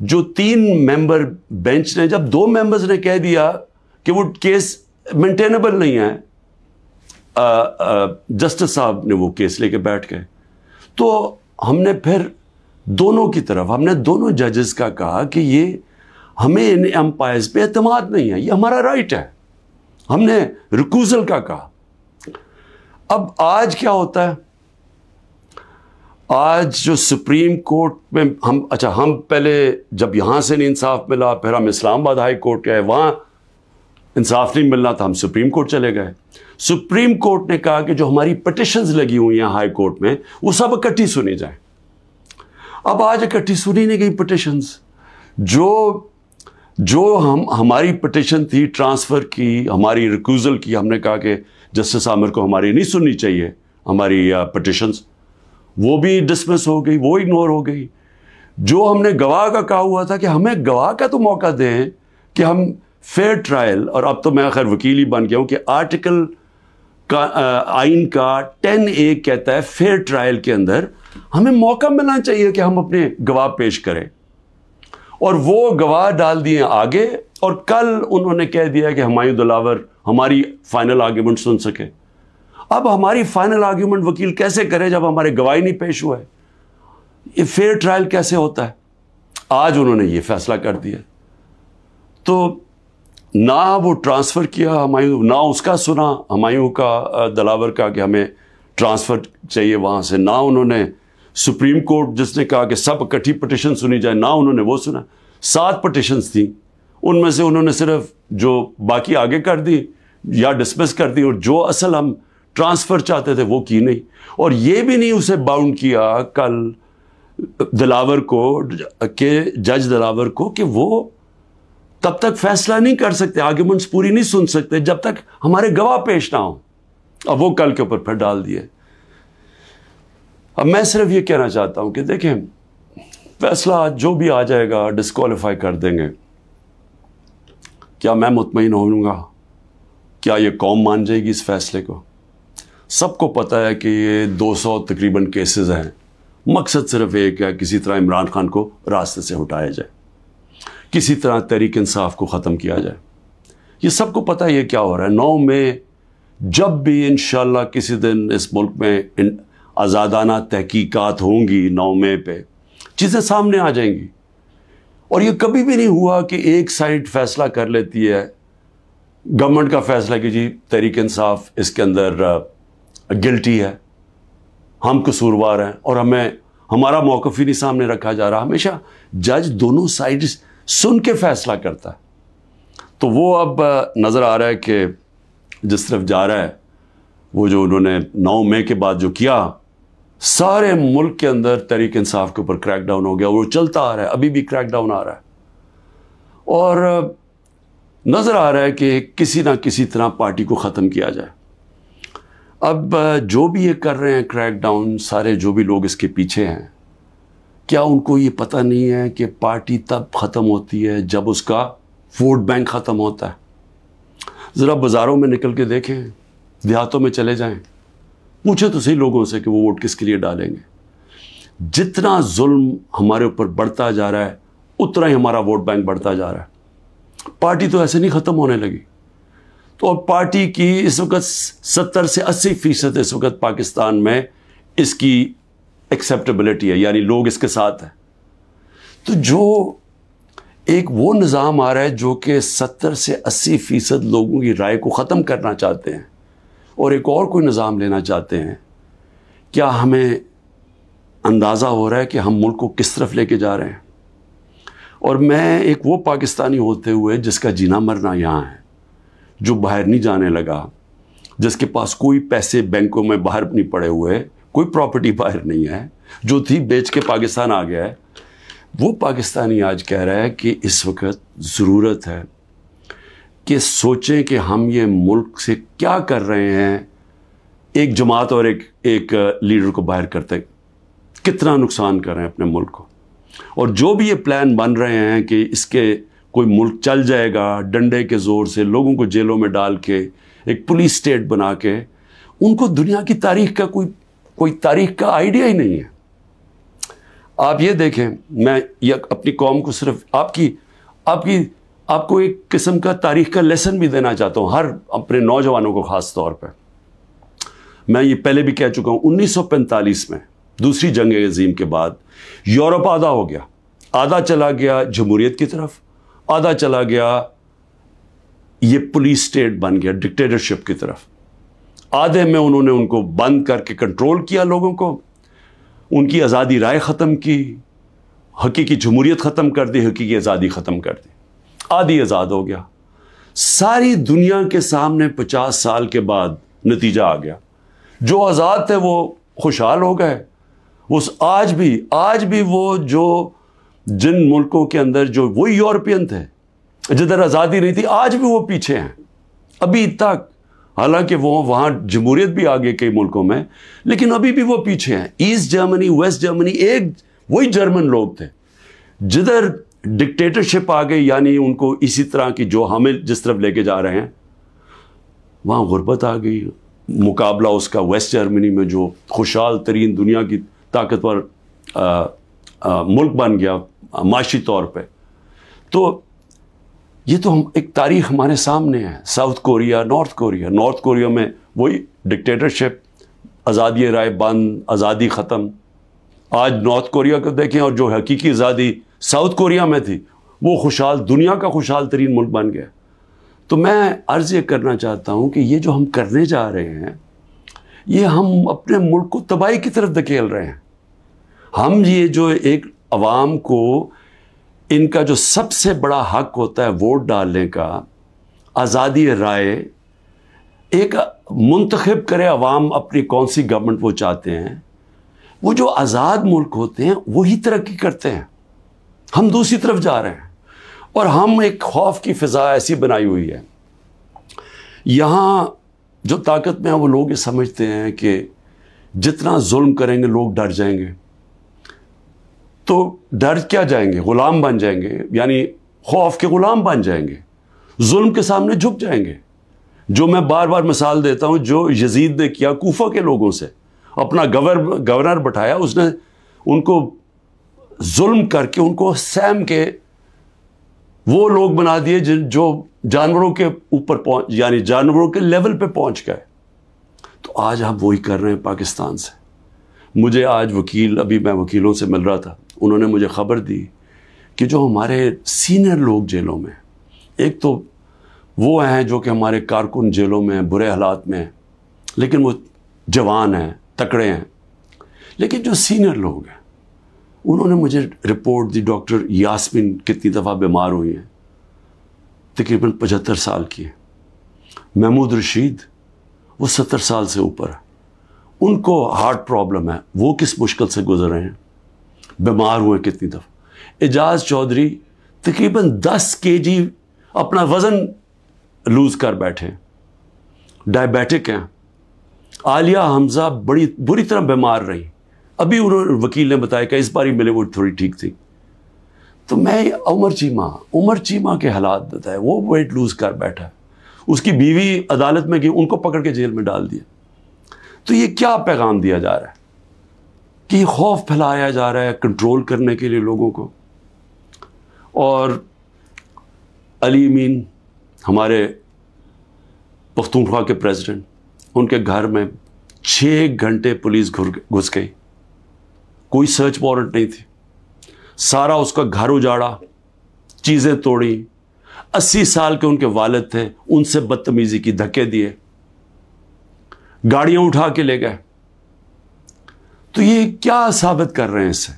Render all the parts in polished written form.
جو 3 ممبر بینچ نے, جب 2 ممبرز نے کہہ دیا کہ وہ کیس مینٹینیبل نہیں ہے, جسٹس صاحب نے وہ کیس لے کے بیٹھ گئے. تو ہم نے پھر دونوں کی طرف, ہم نے دونوں ججز کا کہا کہ یہ ہمیں ان امپائرز پہ اعتماد نہیں ہے, یہ ہمارا رائٹ ہے. ہم نے ریکوزل کا کہا. اب آج کیا ہوتا ہے, آج جو سپریم کورٹ میں ہم پہلے جب یہاں سے نہیں انصاف ملا, پھر ہم اسلام آباد ہائی کورٹ گئے, وہاں انصاف نہیں ملنا تھا, ہم سپریم کورٹ چلے گئے. سپریم کورٹ نے کہا کہ جو ہماری پٹیشنز لگی ہوئی ہیں ہائی کورٹ میں وہ سب اکٹھی سنی جائیں. اب آج اکٹھی سنی نہیں گئی پٹیشنز. جو ہماری پٹیشن تھی ٹرانسفر کی, ہماری ریکوزل کی, ہم نے کہا کہ جسٹس عامر کو ہماری نہیں سننی چاہیے ہماری پٹیشنز, وہ بھی ڈسمس ہو گئی, وہ اگنور ہو گئی. جو ہم نے گواہ کا کہا ہوا تھا کہ ہمیں گواہ کا تو موقع دیں کہ ہم فیئر ٹرائل, اور اب تو میں خیر وکیل ہی بن گیا ہوں کہ آرٹیکل کا آئین کا 10A کہتا ہے فیئر ٹرائل کے اندر ہمیں موقع ملنا چاہیے کہ ہم اپنے گواہ پیش کریں. اور وہ گواہ ڈال دیے آگے, اور کل انہوں نے کہہ دیا کہ ہمایوں دلاور ہماری فائنل آرگیومنٹ سن سکے. اب ہماری فائنل آرگیومنٹ وکیل کیسے کرے جب ہمارے گواہی نہیں پیش ہوا ہے؟ یہ فیئر ٹرائل کیسے ہوتا ہے؟ آج انہوں نے یہ فیصلہ کر دیا. تو نہ وہ ٹرانسفر کیا ہمایوں, نہ اس کا سنا ہمایوں کا دلاور کا کہ ہمیں ٹرانسفر چاہیے وہاں سے, نہ انہوں نے سپریم کورٹ جس نے کہا کہ سب اکٹھی پٹیشن سنی جائے, نہ انہوں نے وہ سنا. 7 پٹیشنز تھیں, ان میں سے انہوں نے صرف جو باقی آگے کر دی یا ڈسمس کر دی, اور جو اصل ہم ٹرانسفر چاہتے تھے وہ کی نہیں. اور یہ بھی نہیں اسے باؤنڈ کیا کل دلاور کو, کہ جج دلاور کو, کہ وہ تب تک فیصلہ نہیں کر سکتے, آرگیومنٹس پوری نہیں سن سکتے جب تک ہمارے گواہ پیش نہ ہوں. اب وہ کل کے اوپر پھر ڈال دیے. اب میں صرف یہ کہنا چاہتا ہوں کہ دیکھیں, فیصلہ جو بھی آ جائے گا ڈسکوالیفائی کر دیں گے. کیا میں مطمئن ہوں گا؟ کیا یہ قوم مان جائے گی اس فیصلے کو؟ سب کو پتہ ہے کہ یہ 200 تقریباً کیسز ہیں. مقصد صرف ایک ہے, کسی طرح عمران خان کو راستے سے ہٹایا جائے, کسی طرح تحریک انصاف کو ختم کیا جائے. یہ سب کو پتہ ہے یہ کیا ہو رہا ہے. 9 مئی جب بھی انشاءاللہ کسی دن اس ملک میں آزادانہ تحقیقات ہوں گی, 9 مئی پہ چیزیں سامنے آ جائیں گی. اور یہ کبھی بھی نہیں ہوا کہ ایک سائڈ فیصلہ کر لیتی ہے, گورنمنٹ کا فیصلہ کہ جی تحریک انصاف اس کے اندر گلٹی ہے, ہم قصوروار ہیں, اور ہمارا موقف ہی نہیں سامنے رکھا جا رہا. ہمیشہ جج دونوں سائڈز سن کے فیصلہ کرتا ہے. تو وہ اب نظر آ رہا ہے کہ جس طرف جا رہا ہے, وہ جو انہوں نے 9 مئی کے بعد جو کیا, سارے ملک کے اندر تحریک انصاف کے اوپر کریک ڈاؤن ہو گیا. وہ چلتا آ رہا ہے, ابھی بھی کریک ڈاؤن آ رہا ہے, اور نظر آ رہا ہے کہ کسی نہ کسی طرح پارٹی کو ختم کیا جائے. اب جو بھی یہ کر رہے ہیں کریک ڈاؤن, سارے جو بھی لوگ اس کے پیچھے ہیں, کیا ان کو یہ پتہ نہیں ہے کہ پارٹی تب ختم ہوتی ہے جب اس کا ووٹ بینک ختم ہوتا ہے؟ ذرا بازاروں میں نکل کے دیکھیں, دیہاتوں میں چلے جائیں, پوچھیں تو صحیح لوگوں سے کہ وہ ووٹ کس کے لیے ڈالیں گے. جتنا ظلم ہمارے اوپر بڑھتا جا رہا ہے اتنا ہی ہمارا ووٹ بینک بڑھتا جا رہا ہے. پارٹی تو ایسے نہیں ختم ہونے لگی. تو پارٹی کی اس وقت 70 سے 80% اس وقت پاکستان میں اس کی ایکسیپٹیبلٹی ہے, یعنی لوگ اس کے ساتھ ہیں. تو جو ایک وہ نظام آ رہا ہے جو کہ 70 سے 80% لوگوں کی رائے کو ختم کرنا چاہتے ہیں, اور ایک اور کوئی نظام لینا چاہتے ہیں, کیا ہمیں اندازہ ہو رہا ہے کہ ہم ملک کو کس طرف لے کے جا رہے ہیں؟ اور میں ایک وہ پاکستانی ہوتے ہوئے جس کا جینا مرنا یہاں ہے, جو باہر نہیں جانے لگا, جس کے پاس کوئی پیسے بینکوں میں باہر نہیں پڑے ہوئے, کوئی پراپرٹی باہر نہیں ہے, جو تھی بیچ کے پاکستان آ گیا ہے, وہ پاکستانی آج کہہ رہا ہے کہ اس وقت ضرورت ہے کہ سوچیں کہ ہم یہ ملک سے کیا کر رہے ہیں. ایک جماعت اور ایک لیڈر کو باہر کرتے کتنا نقصان کر رہے ہیں اپنے ملک کو. اور جو بھی یہ پلان بن رہے ہیں کہ اس کے کوئی ملک چل جائے گا ڈنڈے کے زور سے, لوگوں کو جیلوں میں ڈال کے, ایک پولیس اسٹیٹ بنا کے, ان کو دنیا کی تاریخ کا کوئی تاریخ کا آئیڈیا ہی نہیں ہے. آپ یہ دیکھیں، میں یہ اپنی قوم کو صرف آپ کو ایک قسم کا تاریخ کا لیسن بھی دینا چاہتا ہوں، ہر اپنے نوجوانوں کو خاص طور پہ. میں یہ پہلے بھی کہہ چکا ہوں، 1945 میں دوسری جنگ عظیم کے بعد یورپ آدھا ہو گیا، آدھا چلا گیا جمہوریت کی طرف، آدھا چلا گیا یہ پولیس اسٹیٹ بن گیا ڈکٹیٹرشپ کی طرف. آدھے میں انہوں نے ان کو بند کر کے کنٹرول کیا، لوگوں کو ان کی آزادی رائے ختم کی، حقیقی جمہوریت ختم کر دی، حقیقی آزادی ختم کر دی. آدھی آزاد ہو گیا. ساری دنیا کے سامنے 50 سال کے بعد نتیجہ آ گیا. جو آزاد تھے وہ خوشحال ہو گئے. آج بھی وہ جو جن ملکوں کے اندر جو وہی یورپین تھے جدھر آزادی نہیں تھی، آج بھی وہ پیچھے ہیں ابھی تک. حالانکہ وہ وہاں جمہوریت بھی آگے کئی ملکوں میں، لیکن ابھی بھی وہ پیچھے ہیں. ایسٹ جرمنی، ویسٹ جرمنی ایک وہی جرمن لوگ تھے. جدھر ڈکٹیٹرشپ آ گئی، یعنی ان کو اسی طرح کی جو ہمیں جس طرف لے کے جا رہے ہیں، وہاں غربت آ گئی. مقابلہ اس کا ویسٹ جرمنی میں جو خوشحال ترین دنیا کی طاقتور ملک بن گیا معاشی طور پہ. تو یہ تو ایک تاریخ ہمارے سامنے ہے. ساؤتھ کوریا، نارتھ کوریا میں وہی ڈکٹیٹرشپ، آزادی رائے بند، آزادی ختم. آج نارتھ کوریا کو دیکھیں، اور جو حقیقی آزادی ساؤتھ کوریا میں تھی، وہ خوشحال دنیا کا خوشحال ترین ملک بن گیا. تو میں عرض یہ کرنا چاہتا ہوں کہ یہ جو ہم کرنے جا رہے ہیں، یہ ہم اپنے ملک کو تباہی کی طرف دھکیل رہے ہیں. ہم یہ جو ایک عوام کو ان کا جو سب سے بڑا حق ہوتا ہے ووٹ ڈالنے کا، آزادی رائے، ایک منتخب کرے عوام اپنی کون سی گورنمنٹ وہ چاہتے ہیں. وہ جو آزاد ملک ہوتے ہیں وہی ترقی کرتے ہیں. ہم دوسری طرف جا رہے ہیں، اور ہم ایک خوف کی فضا ایسی بنائی ہوئی ہے. یہاں جو طاقت میں ہیں وہ لوگ یہ سمجھتے ہیں کہ جتنا ظلم کریں گے لوگ ڈر جائیں گے. تو ڈر کیا جائیں گے؟ غلام بن جائیں گے، یعنی خوف کے غلام بن جائیں گے، ظلم کے سامنے جھک جائیں گے. جو میں بار بار مثال دیتا ہوں، جو یزید نے کیا کوفہ کے لوگوں سے، اپنا گورنر بٹھایا، اس نے ان کو ظلم کر کے ان کو سیم کے وہ لوگ بنا دیے جو جانوروں کے اوپر یعنی جانوروں کے لیول پہ پہنچ گئے. تو آج ہم وہی کر رہے ہیں پاکستان سے. مجھے آج ابھی میں وکیلوں سے مل رہا تھا، انہوں نے مجھے خبر دی کہ جو ہمارے سینئر لوگ جیلوں میں، ایک تو وہ ہیں جو کہ ہمارے کارکن جیلوں میں برے حالات میں ہیں، لیکن وہ جوان ہیں، تکڑے ہیں. لیکن جو سینئر لوگ ہیں، انہوں نے مجھے رپورٹ دی. ڈاکٹر یاسمین کتنی دفعہ بیمار ہوئی ہیں، تقریباً 75 سال کی ہیں. محمود رشید وہ 70 سال سے اوپر ہے، ان کو ہارٹ پرابلم ہے، وہ کس مشکل سے گزر رہے ہیں، بیمار ہوئے کتنی دفعہ. اعجاز چودھری تقریباً 10 kg اپنا وزن لوز کر بیٹھے، ڈائبیٹک ہیں. عالیہ حمزہ بڑی بری طرح بیمار رہی، ابھی انہوں نے وکیل نے بتایا کہ اس بار ہی ملے وہ تھوڑی ٹھیک تھی. تو میں عمر چیمہ کے حالات بتائے، وہ ویٹ لوز کر بیٹھا، اس کی بیوی عدالت میں گئی، ان کو پکڑ کے جیل میں ڈال دیا. تو یہ کیا پیغام دیا جا رہا ہے کہ یہ خوف پھیلایا جا رہا ہے کنٹرول کرنے کے لیے لوگوں کو. اور علی امین ہمارے پختونخوا کے پریزیڈنٹ، ان کے گھر میں 6 گھنٹے پولیس گھس گئی، کوئی سرچ وارنٹ نہیں تھی. سارا اس کا گھر اجاڑا، چیزیں توڑی. 80 سال کے ان کے والد تھے، ان سے بدتمیزی کی، دھکے دیے، گاڑیاں اٹھا کے لے گئے. تو یہ کیا ثابت کر رہے ہیں اس سے؟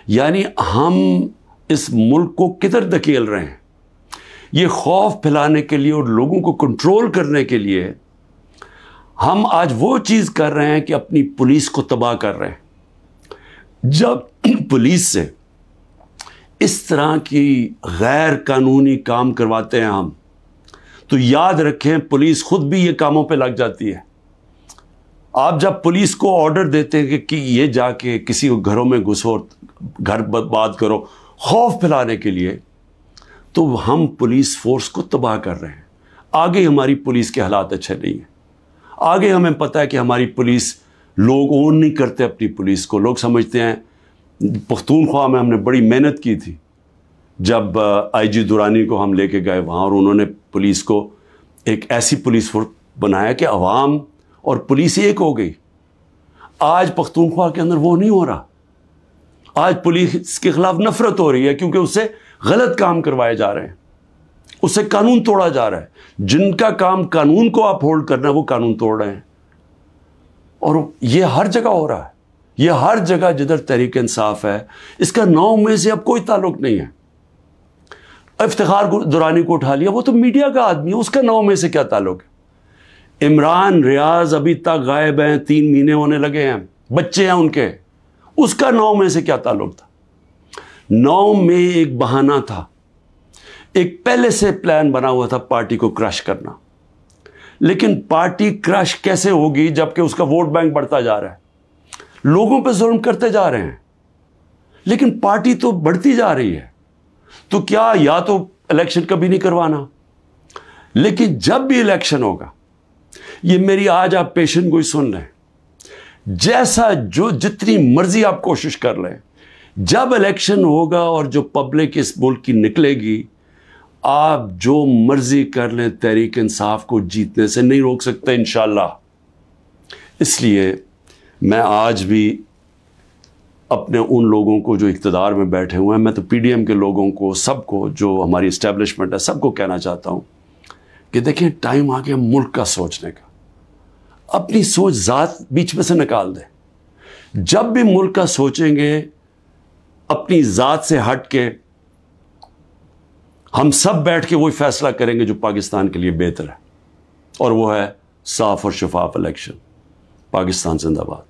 یعنی ہم اس ملک کو کدھر دھکیل رہے ہیں؟ یہ خوف پھیلانے کے لیے اور لوگوں کو کنٹرول کرنے کے لیے ہم آج وہ چیز کر رہے ہیں کہ اپنی پولیس کو تباہ کر رہے ہیں. جب پولیس سے اس طرح کی غیر قانونی کام کرواتے ہیں ہم، تو یاد رکھیں پولیس خود بھی یہ کاموں پہ لگ جاتی ہے. آپ جب پولیس کو آرڈر دیتے ہیں کہ یہ جا کے کسی گھروں میں گھسو، گھر برباد کرو، خوف پھیلانے کے لیے، تو ہم پولیس فورس کو تباہ کر رہے ہیں. آگے ہماری پولیس کے حالات اچھے نہیں ہیں. آگے ہمیں پتہ ہے کہ ہماری پولیس، لوگ اون نہیں کرتے اپنی پولیس کو. لوگ سمجھتے ہیں پختونخوا میں ہم نے بڑی محنت کی تھی جب آئی جی درانی کو ہم لے کے گئے وہاں، اور انہوں نے پولیس کو ایک ایسی پولیس فورس بنایا کہ عوام اور پولیس ایک ہو گئی۔ آج پختونخوا کے اندر وہ نہیں ہو رہا، آج پولیس کے خلاف نفرت ہو رہی ہے کیونکہ اس سے غلط کام کروائے جا رہے ہیں، اس سے قانون توڑا جا رہا ہے۔ جن کا کام قانون کو اپ ہولڈ کرنا ہے وہ قانون توڑ رہے ہیں، اور یہ ہر جگہ ہو رہا ہے، یہ ہر جگہ جدھر تحریک انصاف ہے۔ اس کا 9 میں سے اب کوئی تعلق نہیں ہے۔ افتخار درانی کو اٹھا لیا، وہ تو میڈیا کا آدمی ہے، اس کا 9 میں سے کیا تعلق ہے؟ عمران ریاض ابھی تک غائب ہیں، 3 مہینے ہونے لگے ہیں، بچے ہیں ان کے، اس کا 9 میں سے کیا تعلق تھا؟ 9 میں ایک بہانہ تھا، ایک پہلے سے پلان بنا ہوا تھا پارٹی کو کرش کرنا۔ لیکن پارٹی کرش کیسے ہوگی جبکہ اس کا ووٹ بینک بڑھتا جا رہا ہے، لوگوں پہ ظلم کرتے جا رہے ہیں، لیکن پارٹی تو بڑھتی جا رہی ہے۔ تو کیا یا تو الیکشن کبھی نہیں کروانا، لیکن جب بھی الیکشن ہوگا، یہ میری آج آپ پیشن گوئی سن لیں، جیسا جو جتنی مرضی آپ کوشش کر لیں، جب الیکشن ہوگا اور جو پبلک اس ملک کی نکلے گی، آپ جو مرضی کر لیں، تحریک انصاف کو جیتنے سے نہیں روک سکتے انشاءاللہ۔ اس لیے میں آج بھی اپنے ان لوگوں کو جو اقتدار میں بیٹھے ہوئے ہیں، میں تو پی ڈی ایم کے لوگوں کو، سب کو، جو ہماری اسٹیبلشمنٹ ہے، سب کو کہنا چاہتا ہوں کہ دیکھیں ٹائم آ گیا ملک کا سوچنے کا۔ اپنی سوچ ذات بیچ میں سے نکال دیں۔ جب بھی ملک کا سوچیں گے اپنی ذات سے ہٹ کے، ہم سب بیٹھ کے وہی فیصلہ کریں گے جو پاکستان کے لیے بہتر ہے، اور وہ ہے صاف اور شفاف الیکشن۔ پاکستان زندہ باد۔